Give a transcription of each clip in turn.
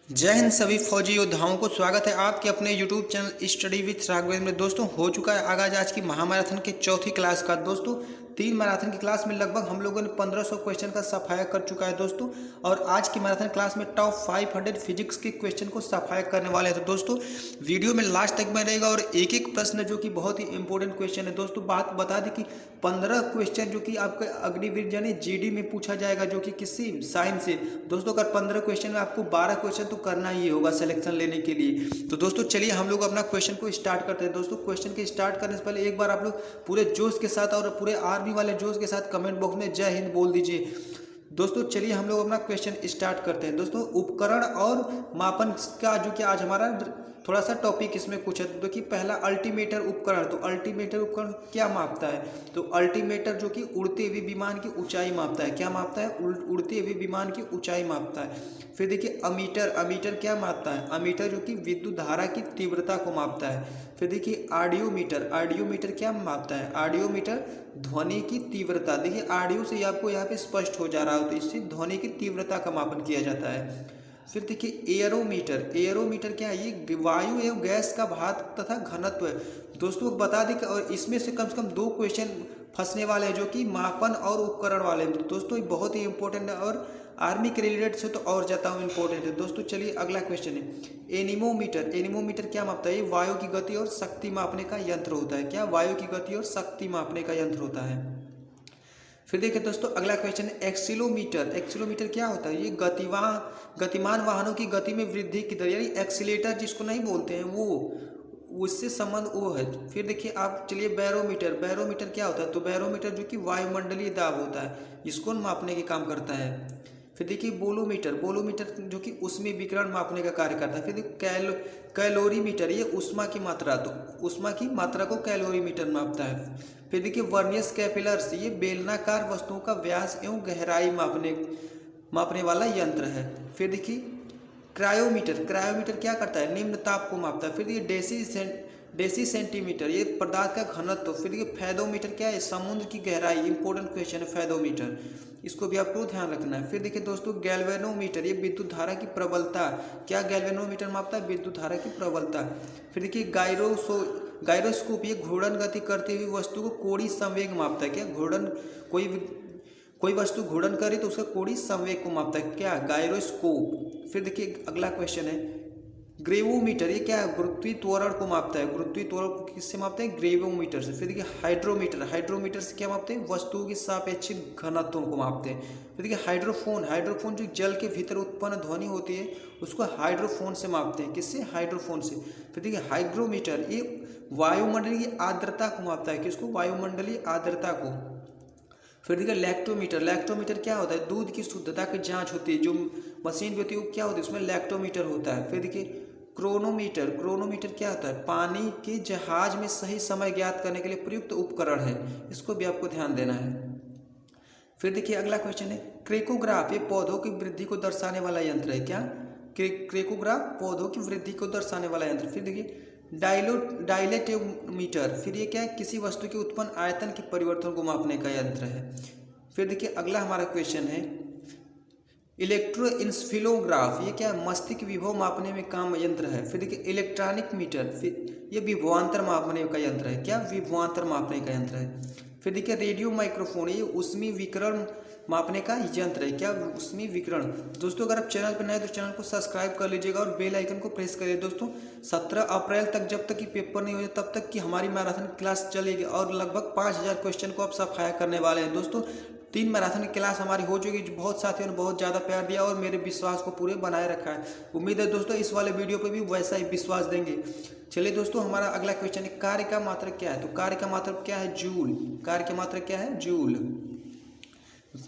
जय हिंद सभी फौजी योद्धाओं को स्वागत है आपके अपने YouTube channel study with Raghavendra में। दोस्तों हो चुका है आगाज आज की महामैराथन के चौथी क्लास का। दोस्तों 3 मैराथन की क्लास में लगभग हम लोगों ने 1500 क्वेश्चन का सफाया कर चुका है दोस्तों। और आज की मैराथन क्लास में टॉप 500 फिजिक्स के क्वेश्चन को सफाया करने वाले हैं। तो दोस्तों वीडियो में लास्ट तक में रहेगा और एक एक प्रश्न जो कि बहुत ही इंपॉर्टेंट क्वेश्चन है। दोस्तों बात बता दें कि 15 क्वेश्चन जो कि आपके अग्निवीर यानी जीडी में पूछा जाएगा, जो कि किसी साइंस से। दोस्तों अगर 15 क्वेश्चन में आपको 12 क्वेश्चन तो करना ही होगा सिलेक्शन लेने के लिए। तो दोस्तों चलिए हम लोग अपना क्वेश्चन को स्टार्ट करते हैं। दोस्तों क्वेश्चन के स्टार्ट करने से पहले एक बार आप लोग पूरे जोश के साथ और पूरे आर्मी वाले जोश के साथ कमेंट बॉक्स में जय हिंद बोल दीजिए। दोस्तों चलिए हम लोग अपना क्वेश्चन स्टार्ट करते हैं। दोस्तों उपकरण और मापन का जो कि आज हमारा थोड़ा सा टॉपिक इसमें कुछ है। देखिए पहला अल्टीमीटर उपकरण। तो अल्टीमीटर उपकरण क्या मापता है? तो अल्टीमीटर जो कि उड़ते हुए विमान की ऊंचाई मापता है। क्या मापता है? उड़ते हुए विमान की ऊंचाई मापता है। फिर देखिए अमीटर। अमीटर क्या मापता है? अमीटर जो कि विद्युत धारा की तीव्रता को मापता है। फिर देखिए ऑडियोमीटर। ऑडियोमीटर क्या मापता है? ऑडियोमीटर ध्वनि की तीव्रता। देखिए ऑडियो से आपको यहाँ पे स्पष्ट हो जा रहा हो, तो इससे ध्वनि की तीव्रता का मापन किया जाता है। फिर देखिए एयरोमीटर। एयरोमीटर क्या है? ये वायु एवं गैस का भार तथा घनत्व है। दोस्तों बता दें कि और इसमें से कम 2 क्वेश्चन फंसने वाले हैं जो कि मापन और उपकरण वाले हैं। दोस्तों ये बहुत ही इंपॉर्टेंट है और आर्मी के रिलेटेड से तो और ज़्यादा इंपॉर्टेंट है। दोस्तों चलिए अगला क्वेश्चन है एनीमोमीटर। एनीमोमीटर क्या मापता है? ये वायु की गति और शक्ति मापने का यंत्र होता है। क्या? वायु की गति और शक्ति मापने का यंत्र होता है। फिर देखिए दोस्तों अगला क्वेश्चन है एक्सीलोमीटर। एक्सीलोमीटर क्या होता है? ये गतिमान वाहनों की गति में वृद्धि की दर, यानी एक्सीलेटर जिसको नहीं बोलते हैं वो, उससे संबंध वो है। फिर देखिए आप चलिए बैरोमीटर। बैरोमीटर क्या होता है? तो बैरोमीटर जो कि वायुमंडलीय दाब होता है, इसको मापने के काम करता है। फिर देखिए बोलोमीटर। बोलोमीटर जो कि ऊष्मीय विकिरण मापने का कार्य करता है। फिर देखिए कैलोरीमीटर। ये ऊष्मा की मात्रा, तो ऊष्मा की मात्रा को कैलोरीमीटर मापता है। फिर देखिए वर्नियस कैपिलर्स। ये बेलनाकार वस्तुओं का व्यास एवं गहराई मापने वाला यंत्र है। फिर देखिए क्रायोमीटर। क्रायोमीटर क्या करता है? निम्न ताप को मापता है। फिर ये डेसी सेंटीमीटर, ये पदार्थ का घनत्व। फिर ये फैदोमीटर क्या है? समुद्र की गहराई। इंपॉर्टेंट क्वेश्चन है फैदोमीटर, इसको भी आपको ध्यान रखना है। फिर देखिए दोस्तों गैल्वेनोमीटर। ये विद्युत धारा की प्रबलता। क्या गैल्वेनोमीटर मापता है? विद्युत धारा की प्रबलता। फिर देखिए गायरोस्कोप। ये घूर्णन गति करती हुई वस्तु को कोणीय संवेग मापता है। क्या? घूर्णन कोई वस्तु घूर्णन करे तो उसका कोणीय संवेग को मापता है। क्या? गायरोस्कोप। फिर देखिए अगला क्वेश्चन है ग्रेवोमीटर। ये क्या है? गुरुत्वीय त्वरण को मापता है। गुरुत्वीय त्वरण को किससे मापते हैं? ग्रेवोमीटर से। फिर देखिए हाइड्रोमीटर। हाइड्रोमीटर से क्या मापते हैं? वस्तुओं की सापेक्षिक घनत्वों को मापते हैं। फिर देखिए हाइड्रोफोन। हाइड्रोफोन जो जल के भीतर उत्पन्न ध्वनि होती है उसको हाइड्रोफोन से मापते हैं। किससे? हाइड्रोफोन से। फिर देखिए हाइग्रोमीटर। ये वायुमंडलीय आर्द्रता को मापता है। किसको? वायुमंडलीय आर्द्रता को। फिर देखिए लैक्टोमीटर। लैक्टोमीटर क्या होता है? दूध की शुद्धता की जांच होती है, जो मशीन भी होती है वो क्या होती है? उसमें लैक्टोमीटर होता है। फिर देखिए क्रोनोमीटर। क्रोनोमीटर क्या होता है? पानी के जहाज में सही समय ज्ञात करने के लिए प्रयुक्त उपकरण है, इसको भी आपको ध्यान देना है। फिर देखिए अगला क्वेश्चन है क्रेकोग्राफ। ये पौधों की वृद्धि को दर्शाने वाला यंत्र है। क्या? क्रेकोग्राफ पौधों की वृद्धि को दर्शाने वाला यंत्र। फिर देखिए डायलेटोमीटर। फिर ये क्या है? किसी वस्तु के उत्पन्न आयतन के परिवर्तन को मापने का यंत्र है। फिर देखिए अगला हमारा क्वेश्चन है इलेक्ट्रोइंसफिलोग्राफ। ये क्या है? मस्तिष्क विभव मापने में काम यंत्र है। फिर देखिए इलेक्ट्रॉनिक मीटर। फिर ये विभवांतर मापने का यंत्र है। क्या? विभवांतर मापने का यंत्र है। फिर देखिए रेडियो माइक्रोफोन। ये ऊष्मीय विकिरण मापने का यंत्र है। क्या? ऊष्मीय विकिरण। दोस्तों अगर आप चैनल पर नए तो चैनल को सब्सक्राइब कर लीजिएगा और बेल आइकन को प्रेस करिए। दोस्तों 17 अप्रैल तक जब तक कि पेपर नहीं हो जाए तब तक की हमारी मैराथन क्लास चलेगी और लगभग 5000 क्वेश्चन को आप सफाया करने वाले हैं। दोस्तों 3 मैराथन की क्लास हमारी हो चुकी, जो बहुत साथियों ने बहुत ज़्यादा प्यार दिया और मेरे विश्वास को पूरे बनाए रखा है। उम्मीद है दोस्तों इस वाले वीडियो पर भी वैसा ही विश्वास देंगे। चलिए दोस्तों हमारा अगला क्वेश्चन है कार्य का मात्रक क्या है? तो कार्य का मात्रक क्या है? जूल। कार्य का मात्रक क्या है? जूल।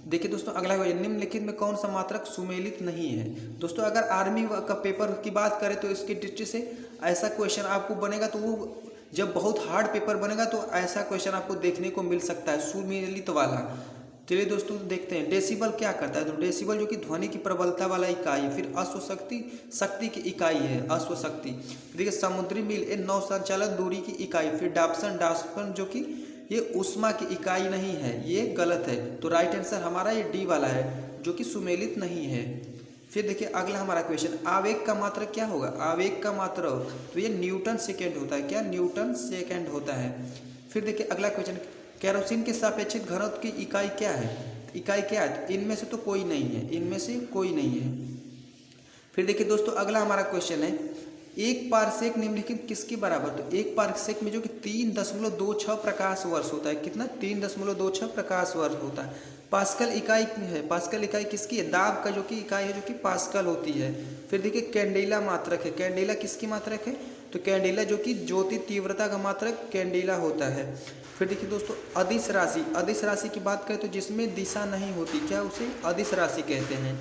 देखिए दोस्तों अगला क्वेश्चन निम्नलिखित में कौन सा मात्रक सुमेलित नहीं है? दोस्तों अगर आर्मी का पेपर की बात करें तो इसकी दृष्टि से ऐसा क्वेश्चन आपको बनेगा, तो वो जब बहुत हार्ड पेपर बनेगा तो ऐसा क्वेश्चन आपको देखने को मिल सकता है, सुमेलित वाला। चलिए दोस्तों देखते हैं डेसिबल क्या करता है। तो डेसिबल जो कि ध्वनि की प्रबलता वाला इकाई है। फिर शक्ति की इकाई है, अश्वशक्ति। देखिए समुद्री मील ये नौ संचालन दूरी की इकाई। फिर डाप्सन जो कि ये ऊष्मा की इकाई नहीं है, ये गलत है। तो राइट आंसर हमारा ये डी वाला है जो कि सुमेलित नहीं है। फिर देखिए अगला हमारा क्वेश्चन, आवेग का मात्रक क्या होगा? आवेग का मात्रक तो ये न्यूटन सेकेंड होता है। क्या? न्यूटन सेकेंड होता है। फिर देखिए अगला क्वेश्चन, केरोसिन के सापेक्षिक घनत्व की इकाई क्या है? इकाई क्या है? इनमें से तो कोई नहीं है, इनमें से कोई नहीं है। फिर देखिए दोस्तों अगला हमारा क्वेश्चन है, एक पारसेक निम्नलिखित किसके बराबर? तो एक पारसेक में जो कि 3.26 प्रकाश वर्ष होता है। कितना? 3.26 प्रकाश वर्ष होता है। पास्कल इकाई है। पास्कल इकाई किसकी है? दाब का जो कि इकाई है, जो कि पास्कल होती है। फिर देखिए कैंडेला मात्रक है। कैंडेला किसकी मात्रक है? तो कैंडेला जो कि ज्योति तीव्रता का मात्रक कैंडेला होता है। फिर देखिए दोस्तों अदिश राशि। अदिश राशि की बात करें तो जिसमें दिशा नहीं होती, क्या उसे अदिश राशि कहते हैं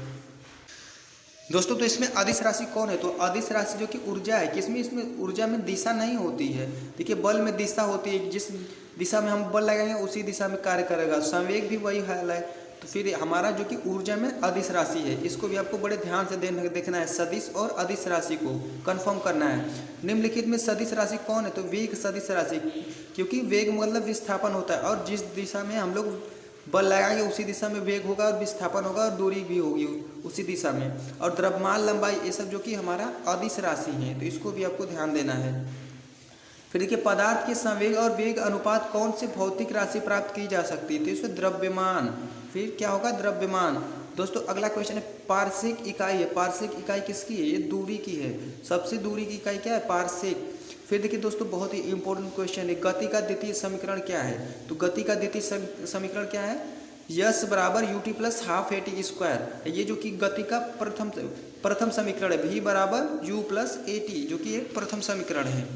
दोस्तों। तो इसमें अदिश राशि कौन है? तो अदिश राशि जो कि ऊर्जा है, किसमें? इसमें ऊर्जा में दिशा नहीं होती है। देखिए बल में दिशा होती है, जिस दिशा में हम बल लगाएंगे उसी दिशा में कार्य करेगा। संवेग भी वही हाल है। तो फिर हमारा जो कि ऊर्जा में अदिश राशि है, इसको भी आपको बड़े ध्यान से देखना है। सदिश और अदिश राशि को कंफर्म करना है। निम्नलिखित में सदिश राशि कौन है? तो वेग सदिश राशि, क्योंकि वेग मतलब विस्थापन होता है, और जिस दिशा में हम लोग बल लगाएंगे उसी दिशा में वेग होगा और विस्थापन होगा और दूरी भी होगी उसी दिशा में। और द्रव्यमान, लंबाई, ये सब जो कि हमारा अदिश राशि है, तो इसको भी आपको ध्यान देना है। फिर देखिए पदार्थ के संवेग और वेग अनुपात कौन से भौतिक राशि प्राप्त की जा सकती है? तो इसमें द्रव्यमान। फिर क्या होगा? द्रव्यमान। दोस्तों अगला क्वेश्चन है, पारसेक इकाई है। पारसेक इकाई किसकी है? ये दूरी की है। सबसे दूरी की इकाई क्या है? पारसेक। फिर देखिए दोस्तों बहुत ही इंपॉर्टेंट क्वेश्चन है, गति का द्वितीय समीकरण क्या है? तो गति का द्वितीय समीकरण क्या है? यस बराबर UT plus half eighty square. ये जो कि गति का प्रथम समीकरण है। भी बराबर यू प्लस एटी, जो कि एक प्रथम समीकरण है।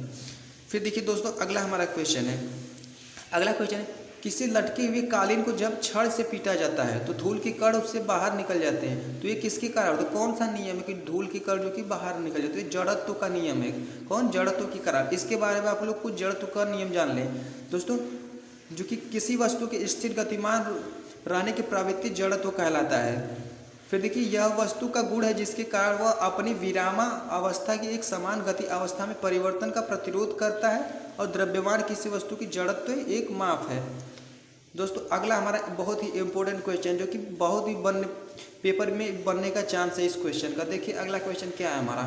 फिर देखिए दोस्तों अगला हमारा क्वेश्चन है, अगला क्वेश्चन है, किसी लटके हुए कालीन को जब छड़ से पीटा जाता है तो धूल के कण उससे बाहर निकल जाते हैं। तो ये किसके कारण? तो कौन सा नियम है कि धूल के कण जो कि बाहर निकल जाते हैं? जड़त्व का नियम है। कौन? जड़त्व के कारण। इसके बारे में आप लोग कुछ जड़त्व का नियम जान लें दोस्तों। जो कि किसी वस्तु के स्थिर गतिमान रहने की प्रवृत्ति जड़त्व कहलाता है। फिर देखिए यह वस्तु का गुण है जिसके कारण वह अपनी विरामा अवस्था की एक समान गति अवस्था में परिवर्तन का प्रतिरोध करता है। और द्रव्यमान किसी वस्तु की जड़त्व एक माप है। दोस्तों अगला हमारा बहुत ही इम्पोर्टेंट क्वेश्चन, जो कि बहुत ही पेपर में बनने का चांस है इस क्वेश्चन का। देखिए अगला क्वेश्चन क्या है हमारा,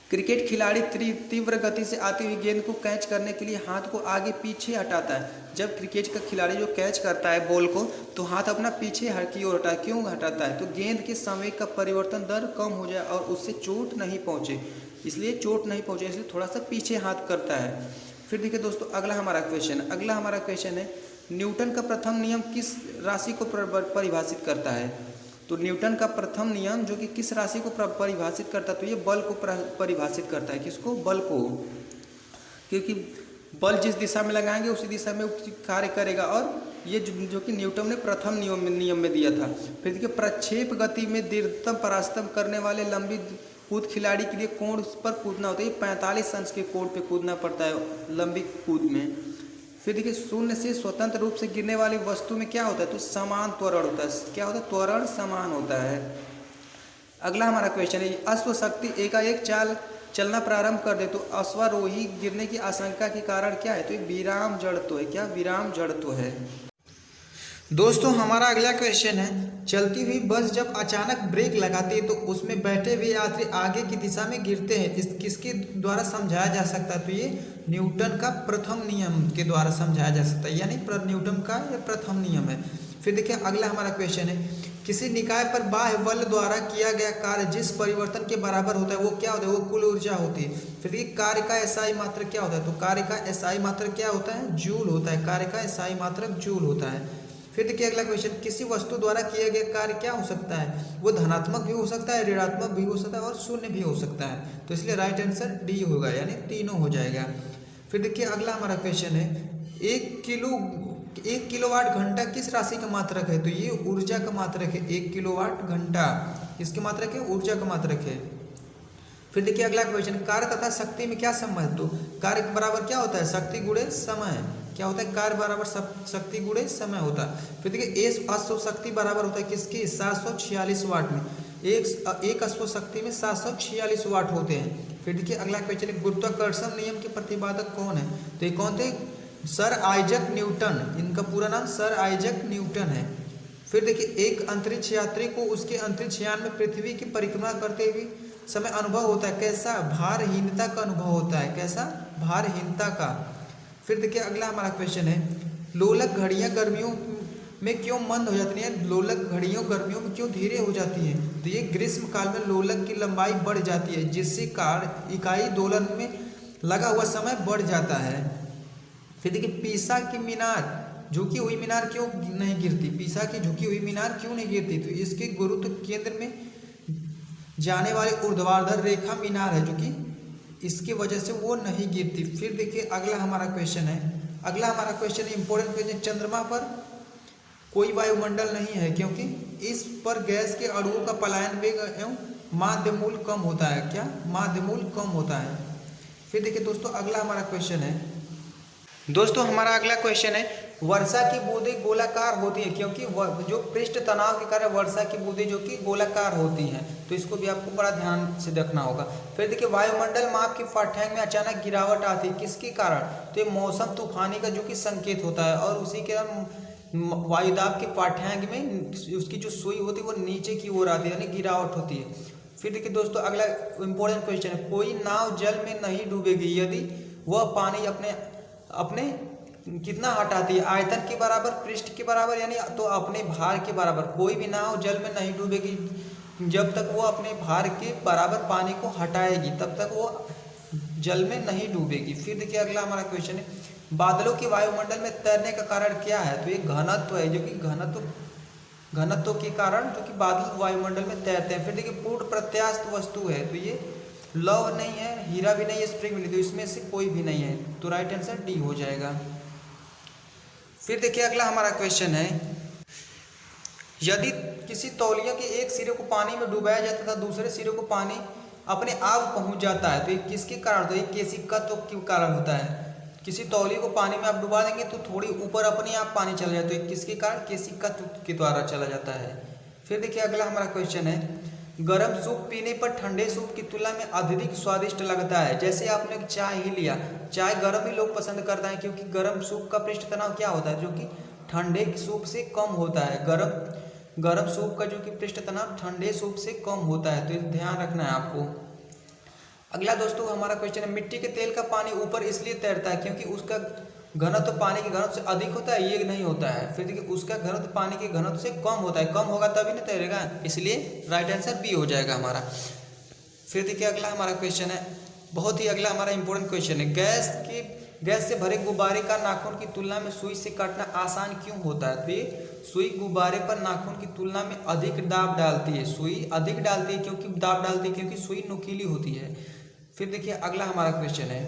क्रिकेट खिलाड़ी तीव्र गति से आती हुई गेंद को कैच करने के लिए हाथ को आगे पीछे हटाता है। जब क्रिकेट का खिलाड़ी जो कैच करता है बॉल को, तो हाथ अपना पीछे की ओर हटाता है। क्यों हटाता है? तो गेंद के संवेग का परिवर्तन दर कम हो जाए और उससे चोट नहीं पहुंचे, इसलिए चोट नहीं पहुंचे, इसलिए थोड़ा सा पीछे हाथ करता है। फिर देखिए दोस्तों अगला हमारा क्वेश्चन है, न्यूटन का प्रथम नियम किस राशि को परिभाषित करता है? तो न्यूटन का प्रथम नियम जो कि किस राशि को परिभाषित करता है? तो ये बल को परिभाषित करता है। किसको? बल को। क्योंकि बल जिस दिशा में लगाएंगे उसी दिशा में कार्य करेगा, और ये जो कि न्यूटन ने प्रथम नियम में दिया था। फिर देखिए प्रक्षेप गति में दीर्घतम परास्तम करने वाले लंबी कूद खिलाड़ी के लिए कोण पर कूदना होता है। ये 45 अंश के कोण पे कूदना पड़ता है लंबी कूद में। फिर देखिए शून्य से स्वतंत्र रूप से गिरने वाली वस्तु में क्या होता है? तो समान त्वरण होता है। क्या होता है? त्वरण समान होता है। अगला हमारा क्वेश्चन है, अश्व शक्ति एकाएक चलना प्रारंभ कर दे तो अश्वारोही गिरने की आशंका के कारण क्या है? तो ये विराम जड़त्व है। क्या? विराम जड़त्व है। दोस्तों हमारा अगला क्वेश्चन है, चलती हुई बस जब अचानक ब्रेक लगाती है तो उसमें बैठे हुए यात्री आगे की दिशा में गिरते हैं। इस किसके द्वारा समझाया जा सकता है? तो ये न्यूटन का प्रथम नियम के द्वारा समझाया जा सकता है, यानी न्यूटन का ये प्रथम नियम है। फिर देखिए अगला हमारा क्वेश्चन है, किसी निकाय पर बाह्य बल द्वारा किया गया कार्य जिस परिवर्तन के बराबर होता है वो क्या होता है? वो कुल ऊर्जा होती है। फिर देखिए कार्य का एसआई मात्रक क्या होता है? तो कार्य का एसआई मात्रक क्या होता है? जूल होता है। कार्य का एसआई मात्रक जूल होता है। फिर देखिए अगला क्वेश्चन, किसी वस्तु द्वारा किया गया कार्य क्या हो सकता है? वो धनात्मक भी हो सकता है, ऋणात्मक भी हो सकता है और शून्य भी हो सकता है। तो इसलिए राइट आंसर डी होगा, यानी तीनों हो जाएगा। फिर देखिए अगला हमारा क्वेश्चन है, 1 किलोवाट घंटा किस राशि का मात्रक है? तो ये ऊर्जा का मात्रक है। 1 किलोवाट घंटा किसके मात्रक है? ऊर्जा का मात्रक है। फिर देखिए अगला क्वेश्चन, कार्य तथा शक्ति में क्या संबंध? तो कार्य के बराबर क्या होता है? शक्ति गुणे समय। क्या होता है? कार्य बराबर शक्ति गुणे समय होता है। फिर देखिए अश्व शक्ति बराबर होता है किसकी? 746 वाट में। एक अश्व शक्ति में 746 वाट होते हैं। फिर देखिए अगला क्वेश्चन, गुरुत्वाकर्षण नियम के प्रतिपादक कौन है? तो ये कौन थे? Sir Isaac Newton. इनका पूरा नाम सर आइजक न्यूटन है। फिर देखिए, एक अंतरिक्ष यात्री को उसके अंतरिक्ष यान में पृथ्वी की परिक्रमा करते हुए समय अनुभव होता है कैसा? भारहीनता का अनुभव होता है। कैसा? भारहीनता का। फिर देखिए अगला हमारा क्वेश्चन है, लोलक घड़ियां गर्मियों में क्यों मंद हो जाती है? लोलक घड़ियों गर्मियों में क्यों धीरे हो जाती है? तो ये ग्रीष्म काल में लोलक की लंबाई बढ़ जाती है, जिससे कारण इकाई दोलन में लगा हुआ समय बढ़ जाता है। फिर देखिए, पीसा की मीनार, झुकी हुई मीनार क्यों नहीं गिरती? पीसा की झुकी हुई मीनार क्यों नहीं गिरती? तो इसके गुरुत्व केंद्र में जाने वाली ऊर्ध्वाधर रेखा मीनार है, जो कि इसकी वजह से वो नहीं गिरती। फिर देखिए अगला हमारा क्वेश्चन है, अगला हमारा क्वेश्चन इंपॉर्टेंट क्वेश्चन, चंद्रमा पर कोई वायुमंडल नहीं है क्योंकि इस पर गैस के अणुओं का पलायन वेग एवं माध्य मूल कम होता है। क्या? माध्य मूल कम होता है। फिर देखिए दोस्तों अगला हमारा क्वेश्चन है, दोस्तों हमारा अगला क्वेश्चन है, वर्षा की बूंदें गोलाकार होती है क्योंकि जो पृष्ठ तनाव के कारण वर्षा की बूंदें जो कि गोलाकार होती हैं। तो इसको भी आपको बड़ा ध्यान से देखना होगा। फिर देखिए, वायुमंडल माप के पाठ्यांक में अचानक गिरावट आती है, किसके कारण? तो ये मौसम तूफानी का जो कि संकेत होता है, और उसी के वायुदाब के पाठ्यांक में उसकी जो सुई होती है वो नीचे की ओर आती है, यानी गिरावट होती है। फिर देखिए दोस्तों अगला इंपॉर्टेंट क्वेश्चन है, कोई नाव जल में नहीं डूबेगी यदि वह पानी अपने कितना हटाती है? आयतन के बराबर, पृष्ठ के बराबर, यानी तो अपने भार के बराबर। कोई भी नाव जल में नहीं डूबेगी जब तक वो अपने भार के बराबर पानी को हटाएगी, तब तक वो जल में नहीं डूबेगी। फिर देखिए अगला हमारा क्वेश्चन है, बादलों के वायुमंडल में तैरने का कारण क्या है? तो ये घनत्व है, जो कि घनत्व के कारण जो कि बादल वायुमंडल में तैरते हैं। फिर देखिए, पूर्ण प्रत्यास्थ वस्तु है, तो ये लौह नहीं है, हीरा भी नहीं है, स्प्रिंग भी नहीं, तो इसमें से कोई भी नहीं है, तो राइट आंसर डी हो जाएगा। फिर देखिए अगला हमारा क्वेश्चन है, यदि किसी तौलिया के एक सिरे को पानी में डुबाया जाता था, दूसरे सिरे को पानी अपने आप पहुंच जाता है, तो ये किसके कारण? तो ये केशिकत्व के कारण होता है। किसी तौलिए को पानी में आप डुबा देंगे तो थोड़ी ऊपर अपने आप पानी चला जाता है, तो किसके कारण? केशिकत्व के द्वारा चला जाता है। फिर देखिए अगला हमारा क्वेश्चन है, गर्म सूप पीने पर ठंडे सूप की तुलना में अधिक स्वादिष्ट लगता है। जैसे आपने चाय ही लिया, चाय गर्म ही लोग पसंद करते हैं क्योंकि गर्म सूप का पृष्ठ तनाव क्या होता है? जो कि ठंडे सूप से कम होता है। गर्म सूप का जो कि पृष्ठ तनाव ठंडे सूप से कम होता है, तो ध्यान रखना है आपको। अगला दोस्तों हमारा क्वेश्चन है, मिट्टी के तेल का पानी ऊपर इसलिए तैरता है क्योंकि उसका घनत्व पानी के घनत्व से अधिक होता है, ये नहीं होता है। फिर देखिए, उसका घनत्व पानी के घनत्व से कम होता है, कम होगा तभी नहीं तैरेगा, इसलिए राइट आंसर बी हो जाएगा हमारा। फिर देखिए अगला हमारा क्वेश्चन है, बहुत ही अगला हमारा इंपॉर्टेंट क्वेश्चन है, गैस से भरे गुब्बारे का नाखून की तुलना में सुई से काटना आसान क्यों होता है? तो ये सुई गुब्बारे पर नाखून की तुलना में अधिक दाब डालती है। सुई अधिक डालती है क्योंकि दाब डालती है क्योंकि सुई नुकीली होती है। फिर देखिए अगला हमारा क्वेश्चन है,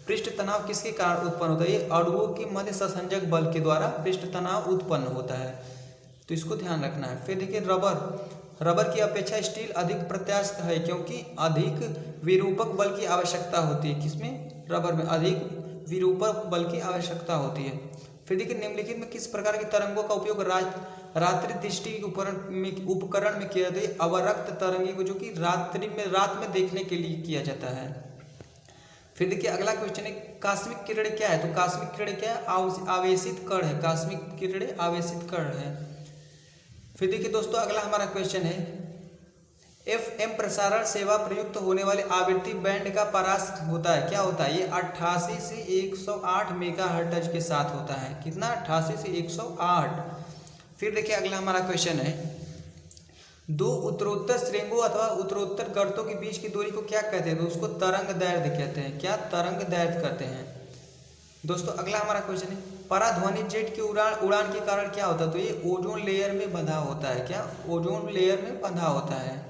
पृष्ठ तनाव किसके कारण उत्पन्न होता है? ये अणुओं के मध्य संसंजक बल के द्वारा पृष्ठ तनाव उत्पन्न होता है, तो इसको ध्यान रखना है। फिर देखिए, रबर की अपेक्षा स्टील अधिक प्रत्यास्थ है क्योंकि अधिक विरूपक बल की आवश्यकता होती है। किसमें? रबर में अधिक विरूपक बल की आवश्यकता होती है। फिर देखिए, निम्नलिखित में किस प्रकार की तरंगों का उपयोग रात्रि दृष्टि उपकरण में किया जाता है? अवरक्त तरंगी को, जो कि रात में देखने के लिए किया जाता है। फिर देखिए अगला क्वेश्चन है, कॉस्मिक किरण क्या है? तो कॉस्मिक किरण क्या है? आवेशित कण है। कॉस्मिक किरण आवेशित कण है। फिर देखिए दोस्तों अगला हमारा क्वेश्चन है, FM प्रसारण सेवा प्रयुक्त होने वाले आवृत्ति बैंड का परास होता है, क्या होता है? ये 88 से 108 मेगाहर्ट्ज के साथ होता है। कितना? 88 से 108। फिर देखिए अगला हमारा क्वेश्चन है, दो उत्तरोत्तर श्रृंगों अथवा उत्तरोत्तर गर्तों के बीच की दूरी को क्या कहते हैं? तो उसको तरंग दैर्ध्य कहते हैं। क्या? तरंग दैर्ध्य कहते हैं। दोस्तों अगला हमारा क्वेश्चन है, पराध्वनिक जेट की उड़ान के कारण क्या होता है? तो ये ओजोन लेयर में बंधा होता है। क्या? ओजोन लेयर में बंधा होता है।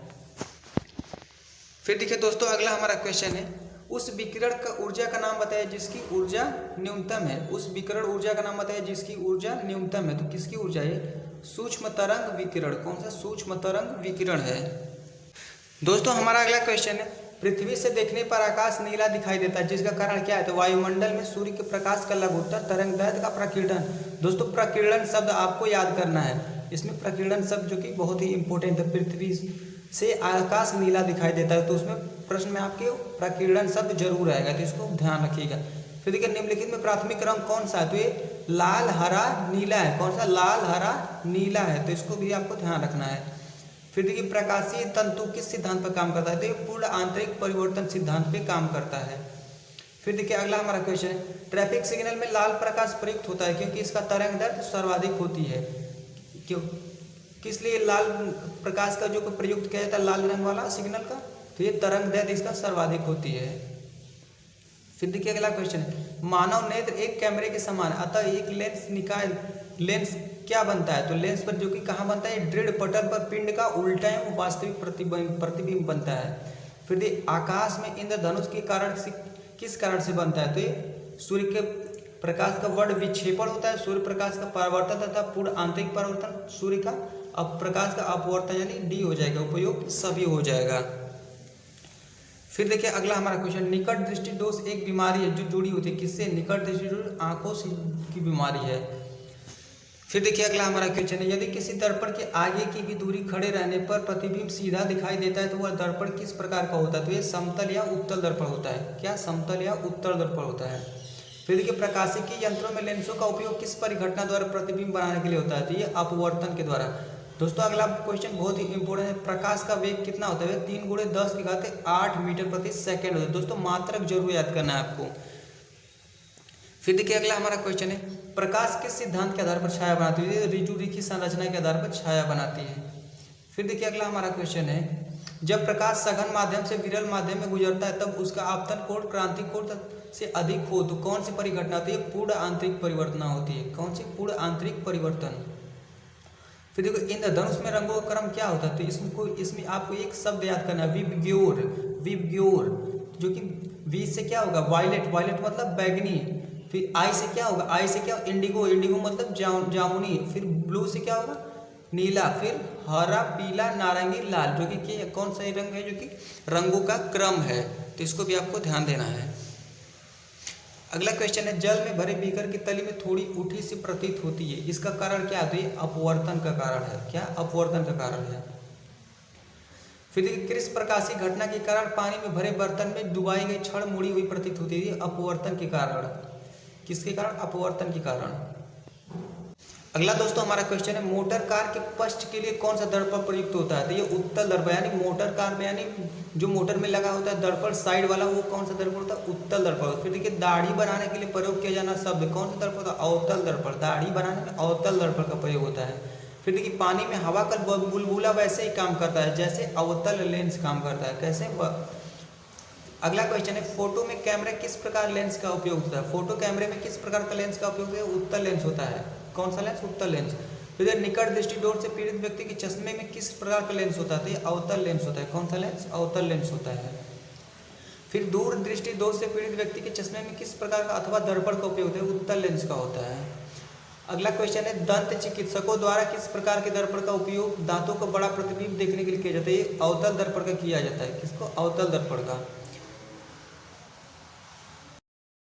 फिर देखिए दोस्तों अगला हमारा क्वेश्चन है, उस विकिरण का ऊर्जा का नाम बताइए जिसकी ऊर्जा न्यूनतम है। उस विकिरण ऊर्जा का नाम बताइए जिसकी ऊर्जा न्यूनतम है। तो किसकी ऊर्जा है? सूक्ष्म तरंग विकिरण। कौन सा? सूक्ष्म तरंग विकिरण है। दोस्तों हमारा अगला क्वेश्चन है, पृथ्वी से देखने पर आकाश नीला दिखाई देता है, जिसका कारण क्या है? तो वायुमंडल में सूर्य के प्रकाश का लघुत्तर तरंगदैर्ध्य का प्रकीर्णन। दोस्तों प्रकीर्णन शब्द आपको याद करना है, इसमें प्रकीर्णन शब्द जो कि बहुत ही इंपॉर्टेंट है। पृथ्वी से आकाश नीला दिखाई देता है, तो उसमें प्रश्न में आपके प्रकीर्णन शब्द जरूर आएगा, तो इसको ध्यान रखिएगा। फिर देखिए, निम्नलिखित में प्राथमिक रंग कौन सा है? तो ये लाल हरा नीला है। कौन सा? लाल हरा नीला है, तो इसको भी आपको ध्यान रखना है। फिर देखिए प्रकाशीय तंतु किस सिद्धांत पर काम करता है? तो ये पूर्ण आंतरिक परिवर्तन सिद्धांत पे काम करता है। फिर देखिए अगला हमारा क्वेश्चन है, ट्रैफिक सिग्नल में लाल प्रकाश प्रयुक्त होता है क्योंकि इसका तरंग दैर्घ्य सर्वाधिक होती है। क्यों? किस लिए लाल प्रकाश का जो प्रयुक्त किया जाता है लाल रंग वाला सिग्नल का? तो ये तरंग दैर्घ्य इसका सर्वाधिक होती है। फिर देखिए अगला क्वेश्चन है, मानव नेत्र एक कैमरे के समान है, अतः एक लेंस क्या बनता है? तो लेंस पर जो कि कहाँ बनता है? दृढ़ पटल पर पिंड का उल्टा एवं वास्तविक प्रतिबिंब बनता है। फिर देखिए आकाश में इंद्रधनुष के कारण किस कारण से बनता है? तो ये सूर्य के प्रकाश का वर्ण विक्षेपण होता है, सूर्य प्रकाश का परावर्तन तथा पूर्ण आंतरिक परावर्तन, सूर्य का प्रकाश का अपवर्तन, यानी डी हो जाएगा, उपयोग सभी हो जाएगा। फिर देखिए अगला हमारा क्वेश्चन, निकट दृष्टि दोष एक बीमारी है जो जुड़ी होती है किससे? निकट दृष्टि दोष आंखों की बीमारी है। फिर देखिए अगला हमारा क्वेश्चन है, यदि किसी दर्पण के आगे की भी दूरी खड़े रहने पर प्रतिबिंब सीधा दिखाई देता है तो वह दर्पण किस प्रकार का होता है? तो ये समतल या उत्तल दर्पण होता है। क्या? समतल या उत्तल दर्पण होता है। फिर देखिए प्रकाशिकी यंत्रों में लेंसों का उपयोग किस परिघटना द्वारा प्रतिबिंब बनाने के लिए होता है? तो ये अपवर्तन के द्वारा। दोस्तों अगला क्वेश्चन बहुत ही इंपॉर्टेंट है, प्रकाश का वेग कितना होता है? 3 × 10⁸ मीटर प्रति सेकेंड होता है। दोस्तों मात्रक जरूर याद करना है आपको। फिर देखिए अगला हमारा क्वेश्चन है, प्रकाश किस सिद्धांत के आधार पर छाया बनाती है? ऋजुरेखी संरचना के आधार पर छाया बनाती है। फिर देखिए अगला हमारा क्वेश्चन है, जब प्रकाश सघन माध्यम से विरल माध्यम में गुजरता है तब उसका आपतन कोण क्रांतिक कोण से अधिक हो तो कौन सी परिघटना होती है? पूर्ण आंतरिक परिवर्तन होती है। कौन सी? पूर्ण आंतरिक परिवर्तन। फिर देखो इंद्रधनुष में रंगों का क्रम क्या होता है? तो इसमें आपको एक शब्द याद करना है, विबग्योर, जो कि वी से क्या होगा? वायलेट मतलब बैगनी। फिर आई से क्या होगा? आई से क्या? इंडिगो मतलब जामुनी। फिर ब्लू से क्या होगा? नीला। फिर हरा, पीला, नारंगी, लाल, जो कि कौन सा रंग है? जो कि रंगों का क्रम है, तो इसको भी आपको ध्यान देना है। अगला क्वेश्चन है, जल में भरे बीकर की तली में थोड़ी उठी सी प्रतीत होती है, इसका कारण क्या है? तो ये अपवर्तन का कारण है। क्या? अपवर्तन का कारण है। फिर देखिए कृष्ण प्रकाशी घटना के कारण पानी में भरे बर्तन में डुबाई गई छड़ मुड़ी हुई प्रतीत होती है, अपवर्तन के कारण। किसके कारण? अपवर्तन के कारण। अगला दोस्तों हमारा क्वेश्चन है, मोटर कार के पश्च के लिए कौन सा दर्पण प्रयुक्त होता है? तो ये उत्तल दर्पण, यानी मोटर कार में, यानी जो मोटर में लगा होता है दर्पण साइड वाला, वो कौन सा दर्पण होता है? उत्तल दर्पण। फिर देखिए दाढ़ी बनाने के लिए प्रयोग किया जाना शब्द कौन सा दर्पण होता है? अवतल दर्पण। दाढ़ी बनाने में अवतल दर्पण का प्रयोग होता है। फिर देखिए पानी में हवा का बुलबुला वैसे ही काम करता है जैसे अवतल लेंस काम करता है। कैसे? अगला क्वेश्चन है, फोटो में कैमरे किस प्रकार लेंस का उपयोग होता है? फोटो कैमरे में किस प्रकार का लेंस का उपयोग होता है? उत्तल लेंस होता है। कौन सा लेंस? उत्तल लेंस। फिर निकट दृष्टि दोष से पीड़ित व्यक्ति के चश्मे में किस प्रकार का लेंस होता है? तो ये अवतल लेंस होता है। कौन सा लेंस? अवतल लेंस होता है। फिर दूर दृष्टि दोष से पीड़ित व्यक्ति के चश्मे में किस प्रकार का अथवा दर्पण का उपयोग होता है? उत्तल लेंस का होता है। अगला क्वेश्चन है, दंत चिकित्सकों द्वारा किस प्रकार के दर्पण का उपयोग दांतों का बड़ा प्रतिबिंब देखने के लिए किया जाता है? ये अवतल दर्पण का किया जाता है। किसको? अवतल दर्पण का।